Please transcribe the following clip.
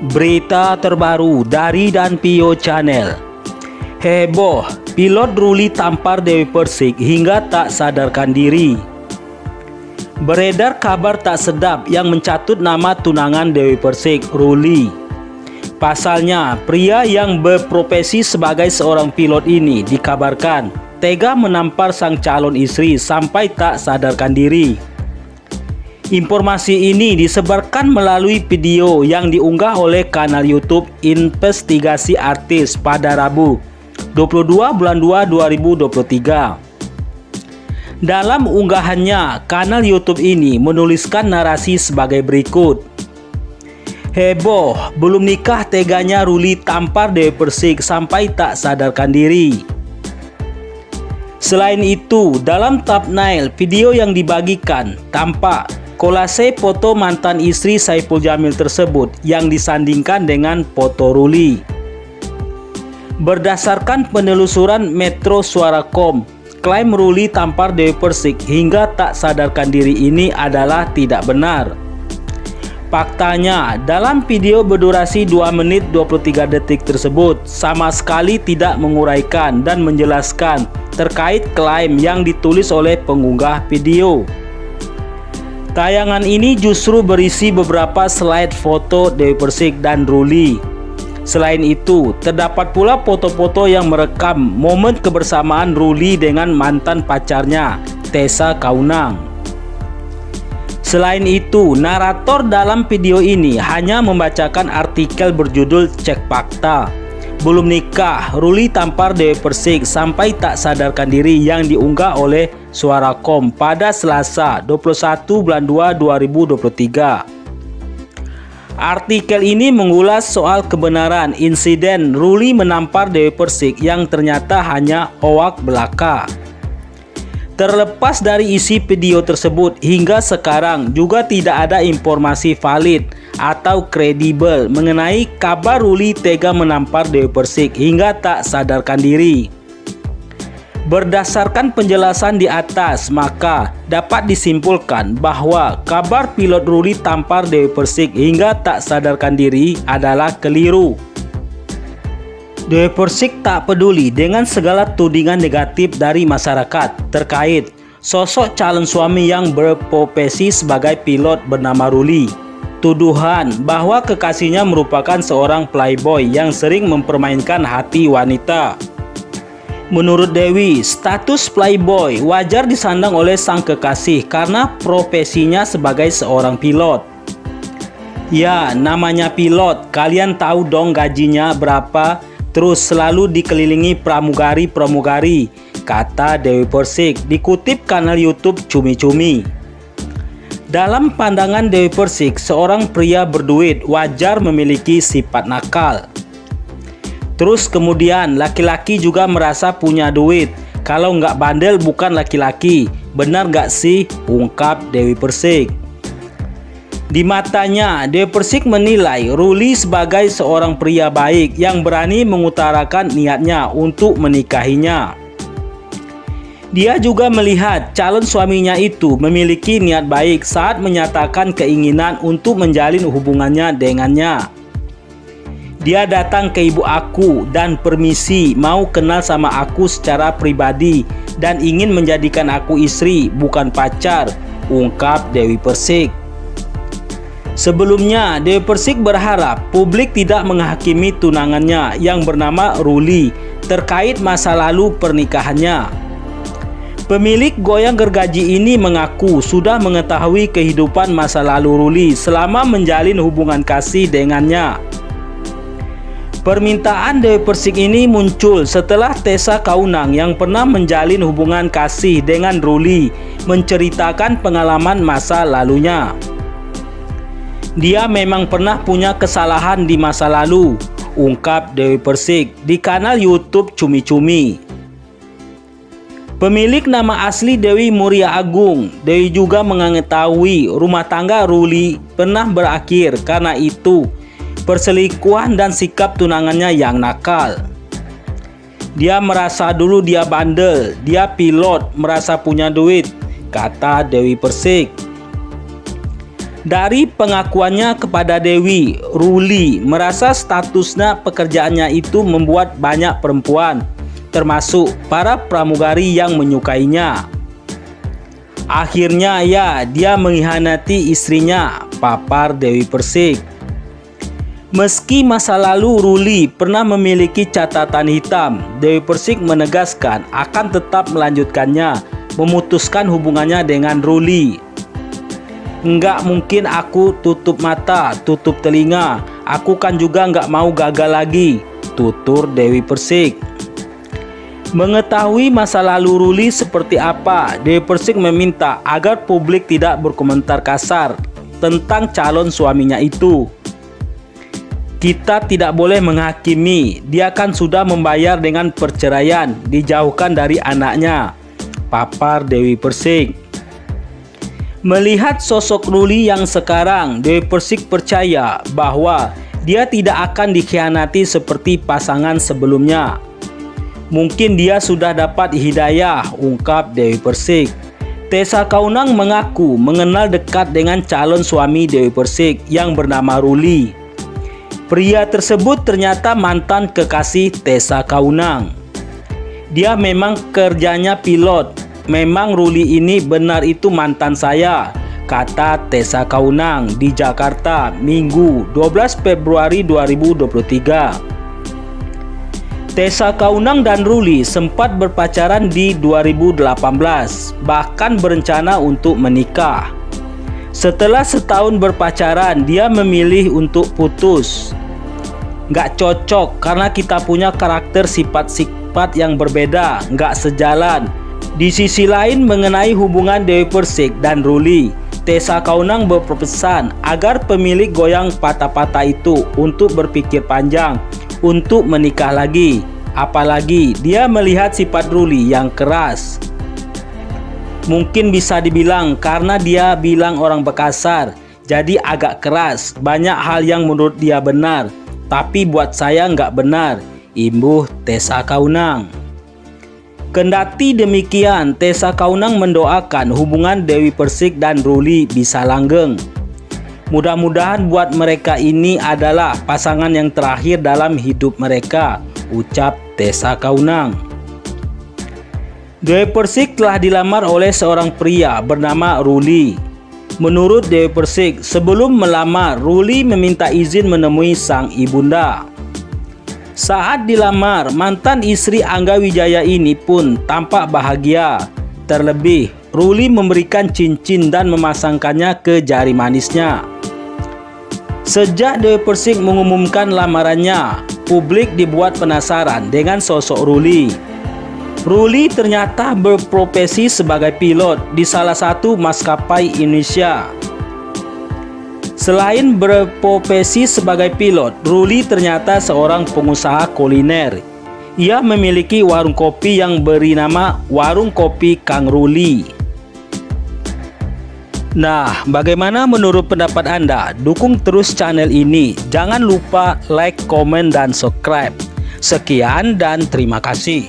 Berita terbaru dari Danpio Channel. Heboh, pilot Ruli tampar Dewi Persik hingga tak sadarkan diri. Beredar kabar tak sedap yang mencatut nama tunangan Dewi Persik, Ruli. Pasalnya, pria yang berprofesi sebagai seorang pilot ini dikabarkan tega menampar sang calon istri sampai tak sadarkan diri. Informasi ini disebarkan melalui video yang diunggah oleh kanal YouTube Investigasi Artis pada Rabu 22 bulan 2 2023. Dalam unggahannya, kanal YouTube ini menuliskan narasi sebagai berikut. Heboh, belum nikah teganya Ruli tampar Dewi Persik sampai tak sadarkan diri. Selain itu, dalam thumbnail video yang dibagikan tampak kolase foto mantan istri Saipul Jamil tersebut yang disandingkan dengan foto Ruli. Berdasarkan penelusuran Metro Suara.com, klaim Ruli tampar Dewi Persik hingga tak sadarkan diri ini adalah tidak benar. Faktanya, dalam video berdurasi 2 menit 23 detik tersebut sama sekali tidak menguraikan dan menjelaskan terkait klaim yang ditulis oleh pengunggah video. Tayangan ini justru berisi beberapa slide foto Dewi Persik dan Ruli. Selain itu, terdapat pula foto-foto yang merekam momen kebersamaan Ruli dengan mantan pacarnya, Tessa Kaunang. Selain itu, narator dalam video ini hanya membacakan artikel berjudul "Cek Fakta. Belum nikah, Ruli tampar Dewi Persik sampai tak sadarkan diri" yang diunggah oleh Suara.com pada Selasa 21 bulan 2 2023. Artikel ini mengulas soal kebenaran insiden Ruli menampar Dewi Persik yang ternyata hanya hoak belaka. Terlepas dari isi video tersebut, hingga sekarang juga tidak ada informasi valid atau kredibel mengenai kabar Ruli tega menampar Dewi Persik hingga tak sadarkan diri. Berdasarkan penjelasan di atas, maka dapat disimpulkan bahwa kabar pilot Ruli tampar Dewi Persik hingga tak sadarkan diri adalah keliru. Dewi Persik tak peduli dengan segala tudingan negatif dari masyarakat terkait sosok calon suami yang berprofesi sebagai pilot bernama Ruli. Tuduhan bahwa kekasihnya merupakan seorang playboy yang sering mempermainkan hati wanita. Menurut Dewi, status playboy wajar disandang oleh sang kekasih karena profesinya sebagai seorang pilot. Ya, namanya pilot, kalian tahu dong gajinya berapa, terus selalu dikelilingi pramugari-pramugari, kata Dewi Persik, dikutip kanal YouTube Cumi Cumi. Dalam pandangan Dewi Persik, seorang pria berduit wajar memiliki sifat nakal. Terus kemudian laki-laki juga merasa punya duit. Kalau nggak bandel bukan laki-laki. Benar nggak sih? Ungkap Dewi Persik. Di matanya, Dewi Persik menilai Ruli sebagai seorang pria baik yang berani mengutarakan niatnya untuk menikahinya. Dia juga melihat calon suaminya itu memiliki niat baik saat menyatakan keinginan untuk menjalin hubungannya dengannya. Dia datang ke ibu aku dan permisi mau kenal sama aku secara pribadi dan ingin menjadikan aku istri bukan pacar, ungkap Dewi Persik. Sebelumnya, Dewi Persik berharap publik tidak menghakimi tunangannya yang bernama Ruli terkait masa lalu pernikahannya. Pemilik goyang gergaji ini mengaku sudah mengetahui kehidupan masa lalu Ruli selama menjalin hubungan kasih dengannya. Permintaan Dewi Persik ini muncul setelah Tessa Kaunang yang pernah menjalin hubungan kasih dengan Ruli menceritakan pengalaman masa lalunya. Dia memang pernah punya kesalahan di masa lalu, ungkap Dewi Persik di kanal YouTube Cumi Cumi. Pemilik nama asli Dewi Muria Agung, Dewi juga mengetahui rumah tangga Ruli pernah berakhir karena itu perselingkuhan dan sikap tunangannya yang nakal. Dia merasa dulu dia bandel, dia pilot, merasa punya duit, kata Dewi Persik. Dari pengakuannya kepada Dewi, Ruli merasa statusnya pekerjaannya itu membuat banyak perempuan, termasuk para pramugari yang menyukainya. Akhirnya dia mengkhianati istrinya, papar Dewi Persik. Meski masa lalu Ruli pernah memiliki catatan hitam, Dewi Persik menegaskan akan tetap melanjutkannya, memutuskan hubungannya dengan Ruli. "Nggak mungkin aku tutup mata, tutup telinga. Aku kan juga nggak mau gagal lagi," tutur Dewi Persik. Mengetahui masa lalu Ruli seperti apa, Dewi Persik meminta agar publik tidak berkomentar kasar tentang calon suaminya itu. "Kita tidak boleh menghakimi, dia kan sudah membayar dengan perceraian, dijauhkan dari anaknya," papar Dewi Persik. Melihat sosok Ruli yang sekarang, Dewi Persik percaya bahwa dia tidak akan dikhianati seperti pasangan sebelumnya. "Mungkin dia sudah dapat hidayah," ungkap Dewi Persik. Tessa Kaunang mengaku mengenal dekat dengan calon suami Dewi Persik yang bernama Ruli. Pria tersebut ternyata mantan kekasih Tessa Kaunang. "Dia memang kerjanya pilot. Memang Ruli ini benar itu mantan saya," kata Tessa Kaunang di Jakarta, Minggu 12 Februari 2023. Tessa Kaunang dan Ruli sempat berpacaran di 2018, bahkan berencana untuk menikah. Setelah setahun berpacaran, dia memilih untuk putus. "Nggak cocok karena kita punya karakter sifat-sifat yang berbeda, nggak sejalan." Di sisi lain, mengenai hubungan Dewi Persik dan Ruli, Tessa Kaunang berpesan agar pemilik goyang patah-patah itu untuk berpikir panjang untuk menikah lagi. Apalagi dia melihat sifat Ruli yang keras. Mungkin bisa dibilang karena dia bilang orang Bekasar, jadi agak keras. Banyak hal yang menurut dia benar, tapi buat saya nggak benar, imbuh Tessa Kaunang. Kendati demikian, Tessa Kaunang mendoakan hubungan Dewi Persik dan Ruli bisa langgeng. Mudah-mudahan buat mereka ini adalah pasangan yang terakhir dalam hidup mereka, ucap Tessa Kaunang. Dewi Persik telah dilamar oleh seorang pria bernama Ruli. Menurut Dewi Persik, sebelum melamar, Ruli meminta izin menemui sang ibunda. Saat dilamar, mantan istri Angga Wijaya ini pun tampak bahagia. Terlebih, Ruli memberikan cincin dan memasangkannya ke jari manisnya. Sejak Dewi Persik mengumumkan lamarannya, publik dibuat penasaran dengan sosok Ruli. Ruli ternyata berprofesi sebagai pilot di salah satu maskapai Indonesia. Selain berprofesi sebagai pilot, Ruli ternyata seorang pengusaha kuliner. Ia memiliki warung kopi yang beri nama Warung Kopi Kang Ruli. Nah, bagaimana menurut pendapat Anda? Dukung terus channel ini. Jangan lupa like, komen, dan subscribe. Sekian dan terima kasih.